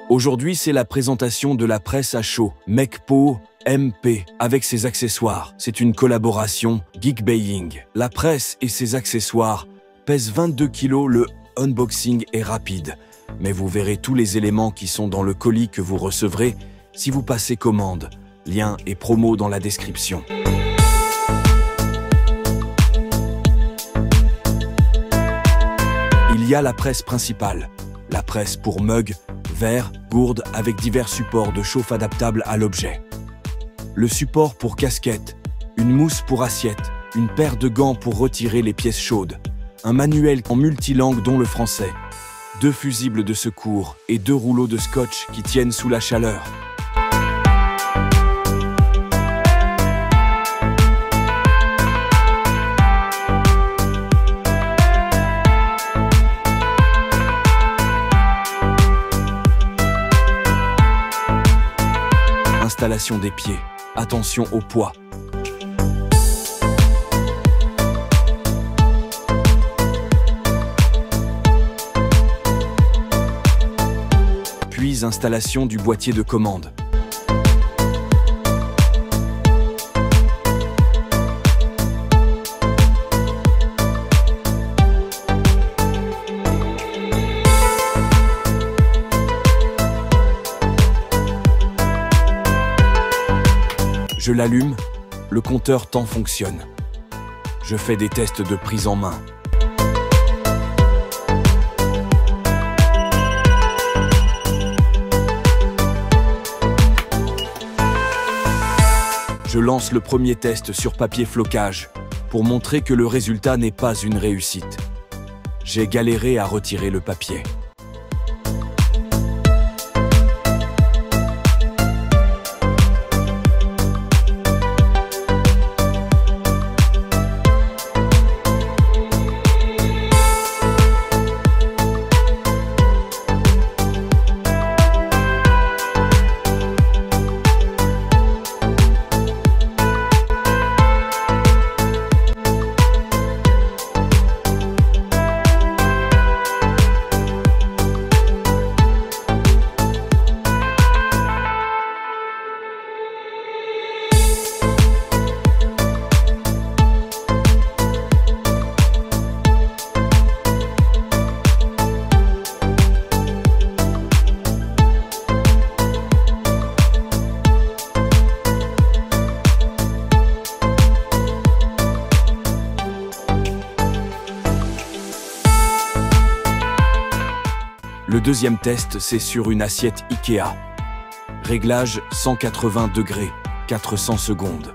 Aujourd'hui, c'est la présentation de la presse à chaud Mekpo MP avec ses accessoires. C'est une collaboration Geekbuying. La presse et ses accessoires pèsent 22 kg. Le unboxing est rapide, mais vous verrez tous les éléments qui sont dans le colis que vous recevrez si vous passez commande. Lien et promo dans la description. Il y a la presse principale, la presse pour mugs, verres, gourdes avec divers supports de chauffe adaptables à l'objet. Le support pour casquette, une mousse pour assiette, une paire de gants pour retirer les pièces chaudes, un manuel en multilangue dont le français, 2 fusibles de secours et 2 rouleaux de scotch qui tiennent sous la chaleur. Installation des pieds. Attention au poids. Puis installation du boîtier de commande. Je l'allume, le compteur temps fonctionne. Je fais des tests de prise en main. Je lance le premier test sur papier flocage pour montrer que le résultat n'est pas une réussite. J'ai galéré à retirer le papier. Le deuxième test, c'est sur une assiette Ikea. Réglage 180 degrés, 400 secondes.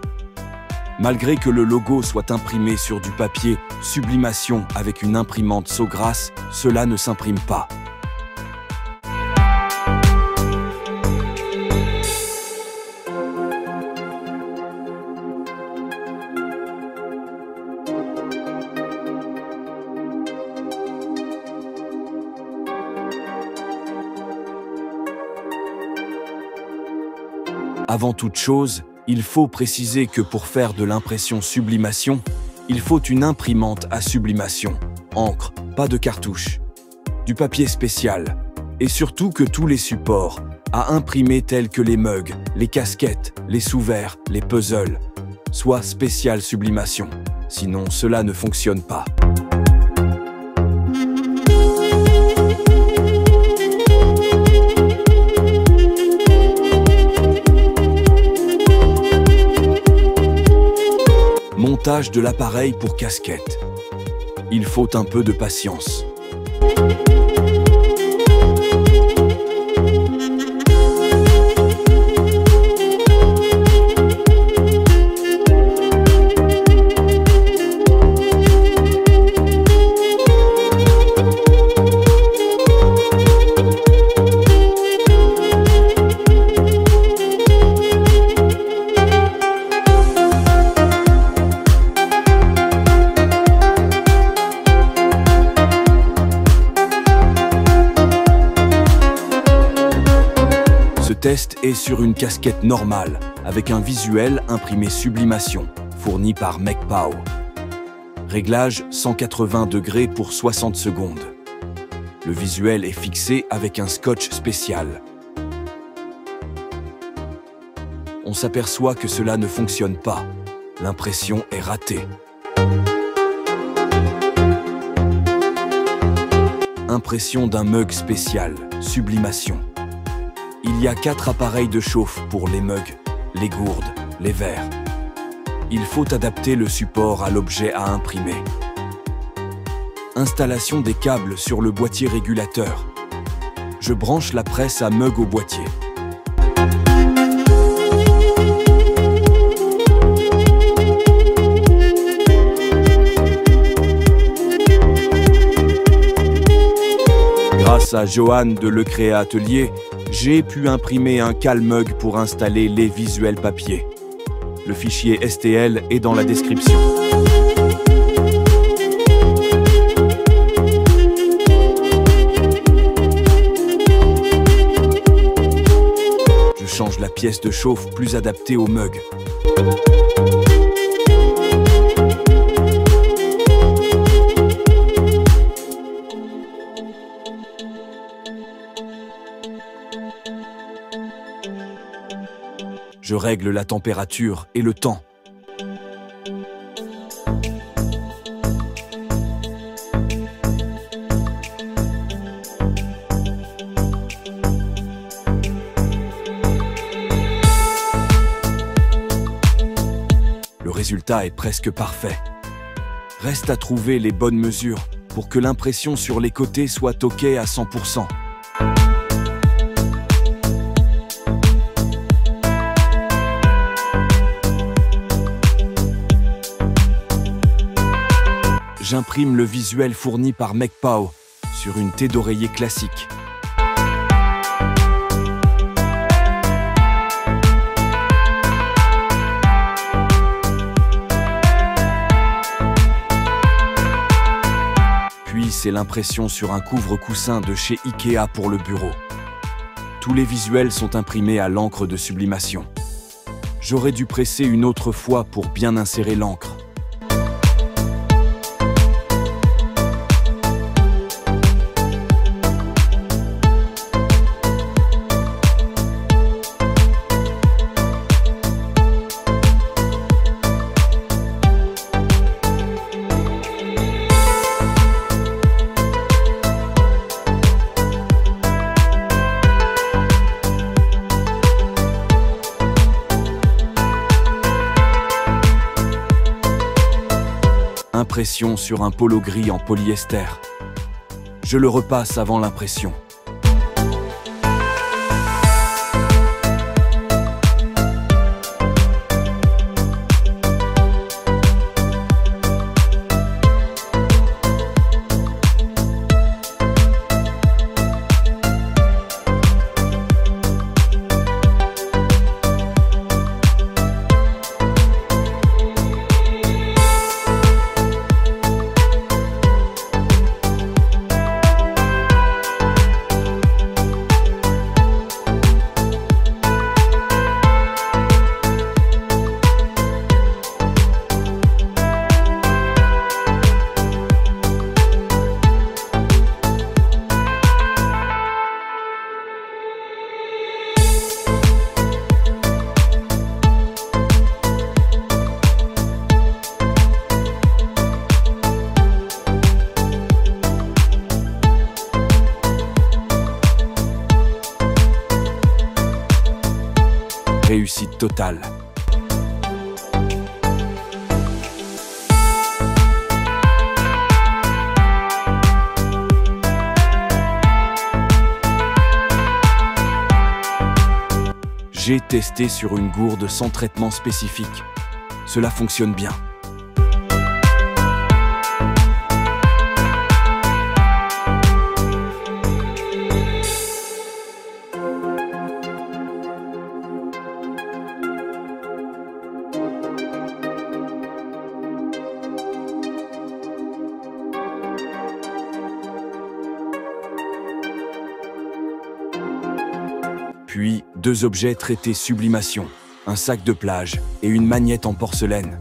Malgré que le logo soit imprimé sur du papier sublimation avec une imprimante Sawgrass, cela ne s'imprime pas. Avant toute chose, il faut préciser que pour faire de l'impression sublimation, il faut une imprimante à sublimation, encre, pas de cartouche, du papier spécial, et surtout que tous les supports à imprimer tels que les mugs, les casquettes, les sous-verts, les puzzles, soient spécial sublimation, sinon cela ne fonctionne pas. Montage de l'appareil pour casquette. Il faut un peu de patience. Ce test est sur une casquette normale, avec un visuel imprimé sublimation, fourni par Mekpo. Réglage 180 degrés pour 60 secondes. Le visuel est fixé avec un scotch spécial. On s'aperçoit que cela ne fonctionne pas. L'impression est ratée. Impression d'un mug spécial, sublimation. Il y a 4 appareils de chauffe pour les mugs, les gourdes, les verres. Il faut adapter le support à l'objet à imprimer. Installation des câbles sur le boîtier régulateur. Je branche la presse à mug au boîtier. Grâce à Johan de Lecréa Atelier, j'ai pu imprimer un CalMug pour installer les visuels papier. Le fichier STL est dans la description. Je change la pièce de chauffe plus adaptée au mug. Je règle la température et le temps. Le résultat est presque parfait. Reste à trouver les bonnes mesures pour que l'impression sur les côtés soit OK à 100%. J'imprime le visuel fourni par MacPow sur une thé d'oreiller classique. Puis c'est l'impression sur un couvre-coussin de chez Ikea pour le bureau. Tous les visuels sont imprimés à l'encre de sublimation. J'aurais dû presser une autre fois pour bien insérer l'encre. Impression sur un polo gris en polyester. Je le repasse avant l'impression. Réussite totale. J'ai testé sur une gourde sans traitement spécifique. Cela fonctionne bien. Puis, 2 objets traités sublimation, un sac de plage et une magnette en porcelaine.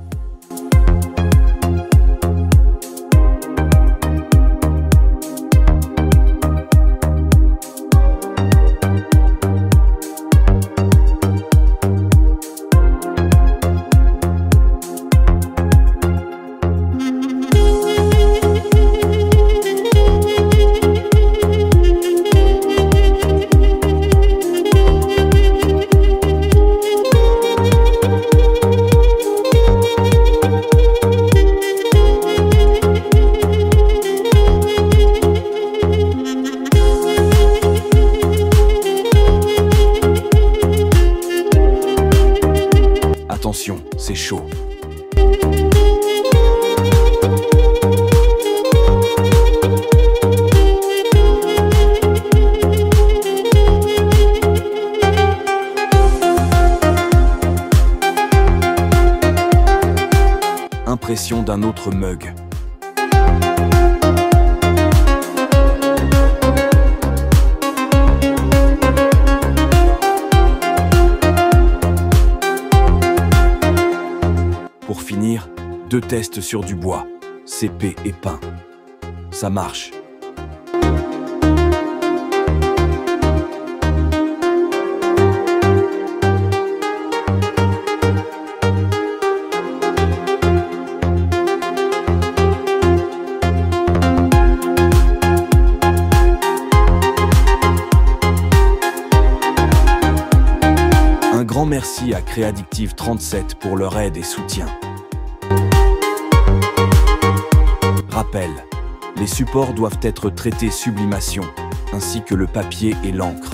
c'est chaud. Impression d'un autre mug. Pour finir, 2 tests sur du bois, CP et pain. Ça marche. Un grand merci à Créaddictive37 pour leur aide et soutien. Rappel, les supports doivent être traités sublimation, ainsi que le papier et l'encre.